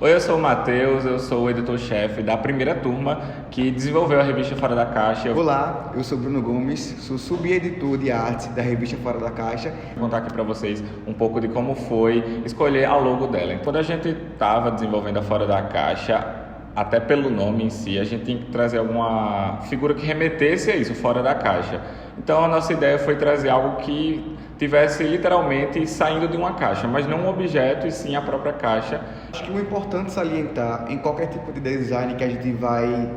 Oi, eu sou o Matheus, eu sou o editor-chefe da primeira turma que desenvolveu a revista Fora da Caixa. Olá, eu sou Bruno Gomes, sou subeditor de arte da revista Fora da Caixa. Vou contar aqui para vocês um pouco de como foi escolher a logo dela. Quando a gente estava desenvolvendo a Fora da Caixa, até pelo nome em si, a gente tinha que trazer alguma figura que remetesse a isso, fora da caixa. Então a nossa ideia foi trazer algo que tivesse literalmente saindo de uma caixa, mas não um objeto e sim a própria caixa. Acho que o importante salientar em qualquer tipo de design que a gente vai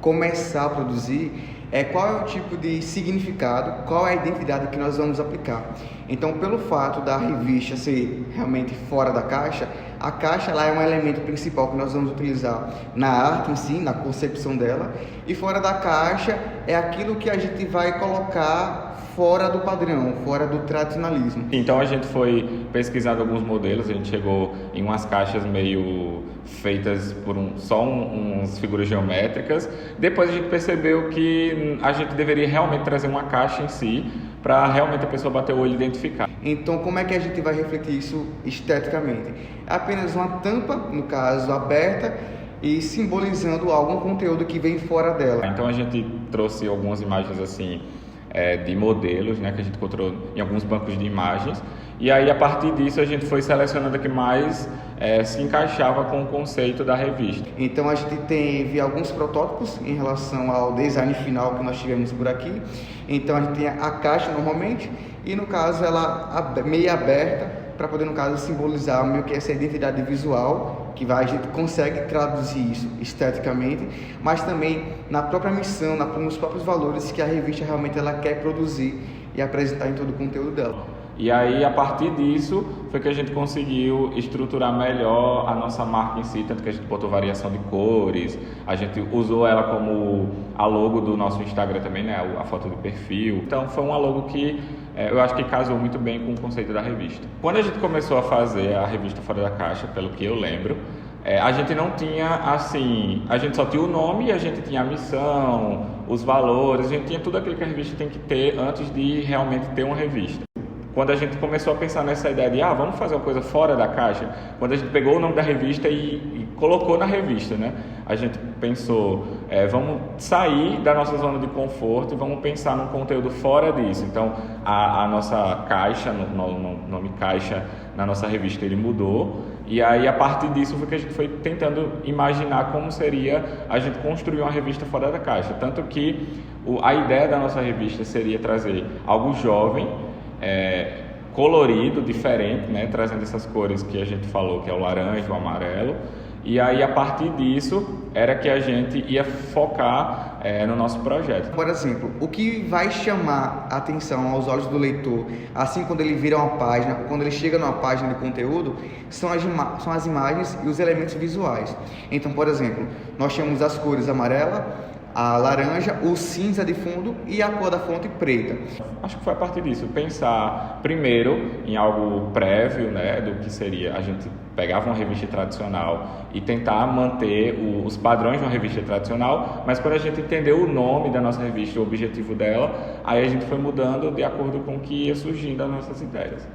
começar a produzir é qual é o tipo de significado, qual é a identidade que nós vamos aplicar. Então, pelo fato da revista ser realmente fora da caixa, a caixa lá é um elemento principal que nós vamos utilizar na arte em si, na concepção dela, e fora da caixa é aquilo que a gente vai colocar fora do padrão, fora do tradicionalismo. Então a gente foi pesquisando alguns modelos, a gente chegou em umas caixas meio feitas por umas figuras geométricas. Depois a gente percebeu que a gente deveria realmente trazer uma caixa em si, para realmente a pessoa bater o olho e identificar. Então, como é que a gente vai refletir isso esteticamente? É apenas uma tampa, no caso, aberta, e simbolizando algum conteúdo que vem fora dela. Então a gente trouxe algumas imagens assim, de modelos, né, que a gente encontrou em alguns bancos de imagens, e aí a partir disso a gente foi selecionando a que mais se encaixava com o conceito da revista. Então a gente teve alguns protótipos em relação ao design final que nós tivemos por aqui. Então a gente tem a caixa normalmente e no caso ela meio aberta para poder no caso simbolizar meio que essa identidade visual que a gente consegue traduzir isso esteticamente, mas também na própria missão, nos próprios valores que a revista realmente ela quer produzir e apresentar em todo o conteúdo dela. E aí, a partir disso, foi que a gente conseguiu estruturar melhor a nossa marca em si, tanto que a gente botou variação de cores, a gente usou ela como a logo do nosso Instagram também, né, a foto de perfil. Então, foi uma logo que eu acho que casou muito bem com o conceito da revista. Quando a gente começou a fazer a revista Fora da Caixa, pelo que eu lembro, a gente não tinha, assim, a gente só tinha o nome e a gente tinha a missão, os valores, a gente tinha tudo aquilo que a revista tem que ter antes de realmente ter uma revista. Quando a gente começou a pensar nessa ideia de, vamos fazer uma coisa fora da caixa, quando a gente pegou o nome da revista e colocou na revista, né? A gente pensou, vamos sair da nossa zona de conforto e vamos pensar num conteúdo fora disso. Então, a nossa caixa, no nome caixa, na nossa revista, ele mudou. E aí, a partir disso, foi que a gente foi tentando imaginar como seria a gente construir uma revista fora da caixa. Tanto que a ideia da nossa revista seria trazer algo jovem, colorido, diferente, né? Trazendo essas cores que a gente falou, que é o laranja, o amarelo. E aí, a partir disso, era que a gente ia focar no nosso projeto. Por exemplo, o que vai chamar a atenção aos olhos do leitor, assim quando ele vira uma página, quando ele chega numa página de conteúdo, são as imagens e os elementos visuais. Então, por exemplo, nós temos as cores amarela, a laranja, o cinza de fundo e a cor da fonte preta. Acho que foi a partir disso, pensar primeiro em algo prévio, né, do que seria, a gente pegava uma revista tradicional e tentar manter os padrões de uma revista tradicional, mas quando a gente entendeu o nome da nossa revista, o objetivo dela, aí a gente foi mudando de acordo com o que ia surgindo as nossas ideias.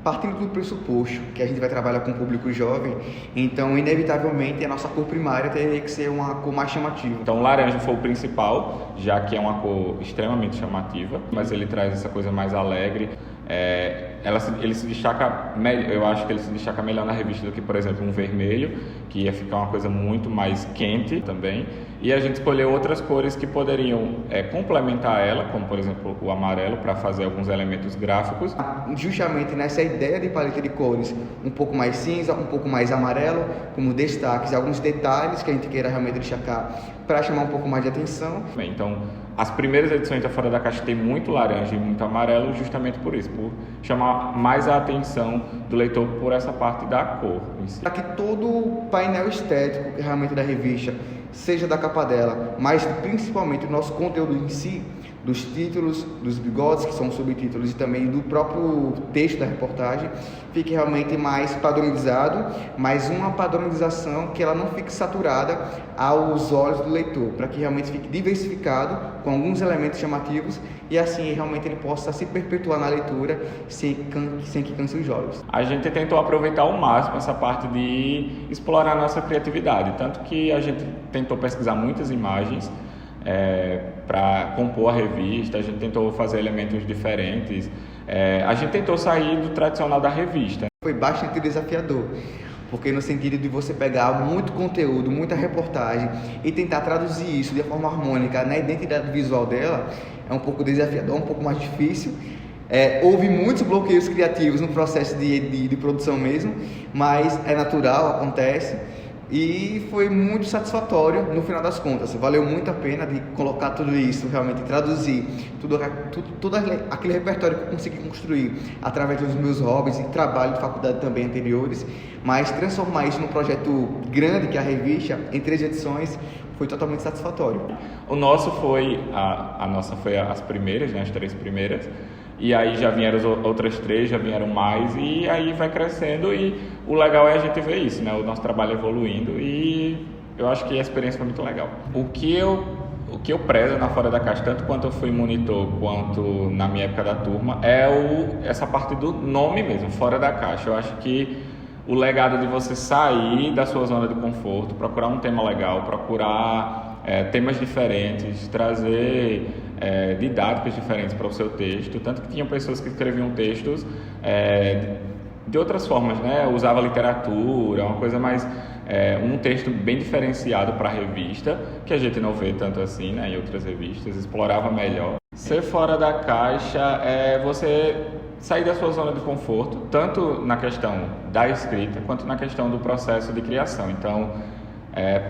Partindo do pressuposto que a gente vai trabalhar com o público jovem, então, inevitavelmente, a nossa cor primária teria que ser uma cor mais chamativa. Então, o laranja foi o principal, já que é uma cor extremamente chamativa, mas ele traz essa coisa mais alegre. Ele se destaca, eu acho que ele se destaca melhor na revista do que, por exemplo, um vermelho, que ia ficar uma coisa muito mais quente também. E a gente escolheu outras cores que poderiam complementar ela, como, por exemplo, o amarelo, para fazer alguns elementos gráficos. Justamente nessa ideia de paleta de cores, um pouco mais cinza, um pouco mais amarelo, como destaques, alguns detalhes que a gente queira realmente destacar para chamar um pouco mais de atenção. Bem, então, as primeiras edições da Fora da Caixa tem muito laranja e muito amarelo, justamente por isso, por chamar mais a atenção do leitor por essa parte da cor. Para que todo o painel estético realmente da revista, seja da capa dela, mas principalmente o nosso conteúdo em si, dos títulos, dos bigodes, que são subtítulos, e também do próprio texto da reportagem, fique realmente mais padronizado, mas uma padronização que ela não fique saturada aos olhos do leitor, para que realmente fique diversificado com alguns elementos chamativos e assim realmente ele possa se perpetuar na leitura sem que canse os olhos. A gente tentou aproveitar ao máximo essa parte de explorar a nossa criatividade, tanto que a gente tentou pesquisar muitas imagens para compor a revista, a gente tentou fazer elementos diferentes, a gente tentou sair do tradicional da revista. Foi bastante desafiador, porque no sentido de você pegar muito conteúdo, muita reportagem e tentar traduzir isso de forma harmônica na identidade visual dela, é um pouco desafiador, um pouco mais difícil. Houve muitos bloqueios criativos no processo de produção mesmo, mas é natural, acontece. E foi muito satisfatório no final das contas. Valeu muito a pena de colocar tudo isso, realmente traduzir todo aquele repertório que eu consegui construir através dos meus hobbies e trabalho de faculdade também anteriores, mas transformar isso num projeto grande, que é a revista, em 3 edições, foi totalmente satisfatório. O nosso foi, a nossa foi as primeiras, né, as 3 primeiras. E aí já vieram as outras 3, já vieram mais, e aí vai crescendo, e o legal é a gente ver isso, né? O nosso trabalho evoluindo, e eu acho que a experiência foi muito legal. O que eu prezo na Fora da Caixa, tanto quanto eu fui monitor, quanto na minha época da turma, essa parte do nome mesmo, Fora da Caixa. Eu acho que o legado de você sair da sua zona de conforto, procurar um tema legal, procurar temas diferentes, trazer didáticas diferentes para o seu texto, tanto que tinham pessoas que escreviam textos de outras formas, né? Usava literatura, uma coisa mais, um texto bem diferenciado para a revista, que a gente não vê tanto assim, né, em outras revistas, explorava melhor. Ser fora da caixa é você sair da sua zona de conforto, tanto na questão da escrita, quanto na questão do processo de criação. Então,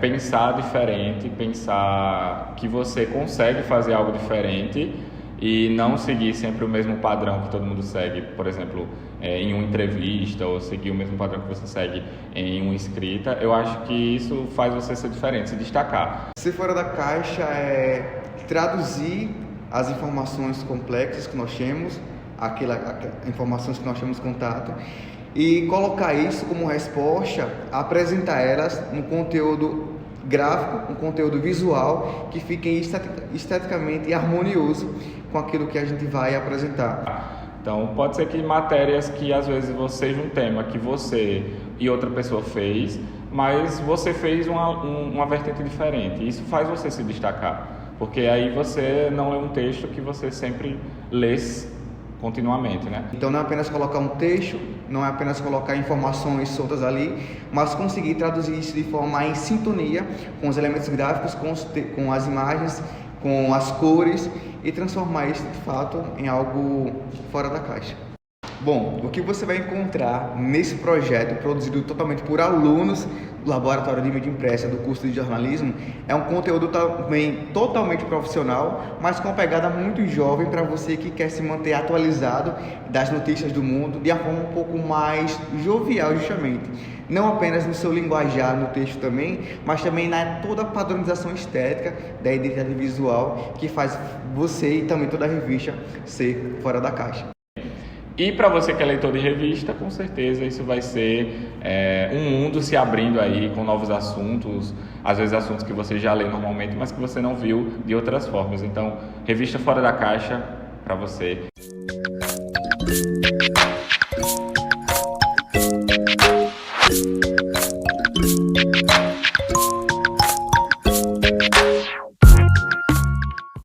pensar diferente, pensar que você consegue fazer algo diferente e não seguir sempre o mesmo padrão que todo mundo segue, por exemplo, em uma entrevista, ou seguir o mesmo padrão que você segue em uma escrita. Eu acho que isso faz você ser diferente, se destacar. Ser fora da caixa é traduzir as informações complexas que nós temos, aquelas informações que nós temos contato, e colocar isso como resposta, apresentar elas num conteúdo gráfico, um conteúdo visual que fique esteticamente harmonioso com aquilo que a gente vai apresentar. Então, pode ser que matérias que às vezes seja um tema que você e outra pessoa fez, mas você fez uma vertente diferente. Isso faz você se destacar, porque aí você não lê um texto que você sempre lê continuamente, né? Então não é apenas colocar um texto, não é apenas colocar informações soltas ali, mas conseguir traduzir isso de forma em sintonia com os elementos gráficos, com as imagens, com as cores, e transformar isso de fato em algo fora da caixa. Bom, o que você vai encontrar nesse projeto produzido totalmente por alunos do Laboratório de Mídia Impressa do curso de jornalismo é um conteúdo também totalmente profissional, mas com uma pegada muito jovem para você que quer se manter atualizado das notícias do mundo de uma forma um pouco mais jovial, justamente. Não apenas no seu linguajar, no texto também, mas também na toda a padronização estética da identidade visual que faz você e também toda a revista ser fora da caixa. E para você que é leitor de revista, com certeza isso vai ser um mundo se abrindo aí com novos assuntos, às vezes assuntos que você já lê normalmente, mas que você não viu de outras formas. Então, revista Fora da Caixa para você.